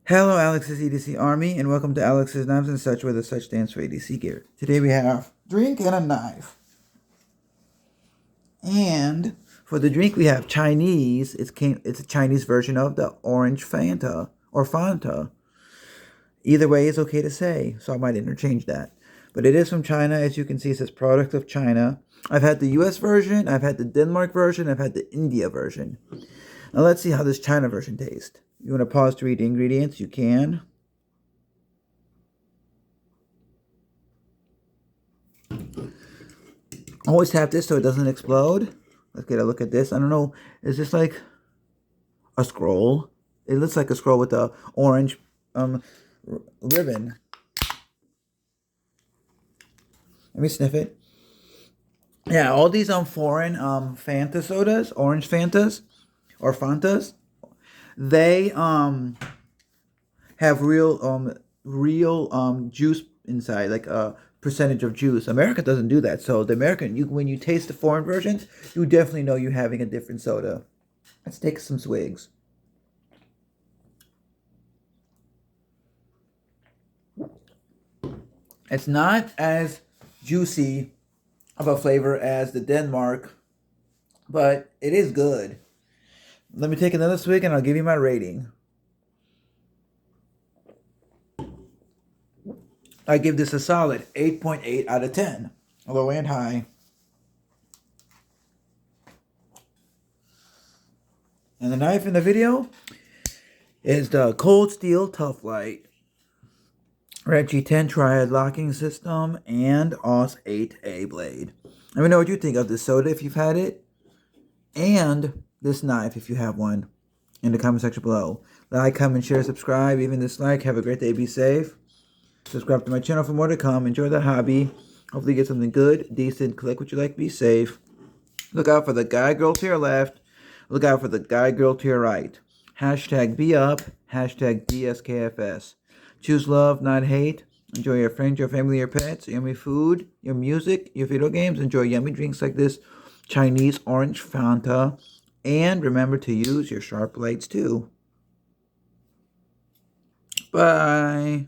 Hello, Alex's EDC Army, and welcome to Alex's Knives and Such, where the such stands for EDC gear. Today we have drink and a knife. And for the drink we have Chinese. It's a Chinese version of the orange Fanta or Fanta. Either way is okay to say, so I might interchange that. But it is from China, as you can see. It says product of China. I've had the US version, I've had the Denmark version, I've had the India version. Now let's see how this China version tastes. You want to pause to read the ingredients? You can. Always tap this so it doesn't explode. Let's get a look at this. I don't know. Is this like a scroll? It looks like a scroll with a orange ribbon. Let me sniff it. Yeah, all these foreign Fanta sodas, orange Fantas or Fantas, they have real juice inside, like a percentage of juice. America doesn't do that. So the American, when you taste the foreign versions, you definitely know you're having a different soda. Let's take some swigs. It's not as juicy of a flavor as the Denmark, but it is good. Let me take another swig and I'll give you my rating. I give this a solid 8.8 out of 10, low and high. And the knife in the video is the Cold Steel Tough Light. Red G10 Triad locking system and OS 8A blade. Let me know what you think of this soda if you've had it, and this knife if you have one, in the comment section below. Like, comment, share, subscribe, even dislike. Have a great day. Be safe. Subscribe to my channel for more to come. Enjoy the hobby. Hopefully get something good, decent. Collect what you like. Be safe. Look out for the guy girl to your left. Look out for the guy girl to your right. Hashtag be up. Hashtag DSKFS. Choose love, not hate. Enjoy your friends, your family, your pets, yummy food, your music, your video games. Enjoy yummy drinks like this Chinese orange Fanta. And remember to use your sharp blades too. Bye.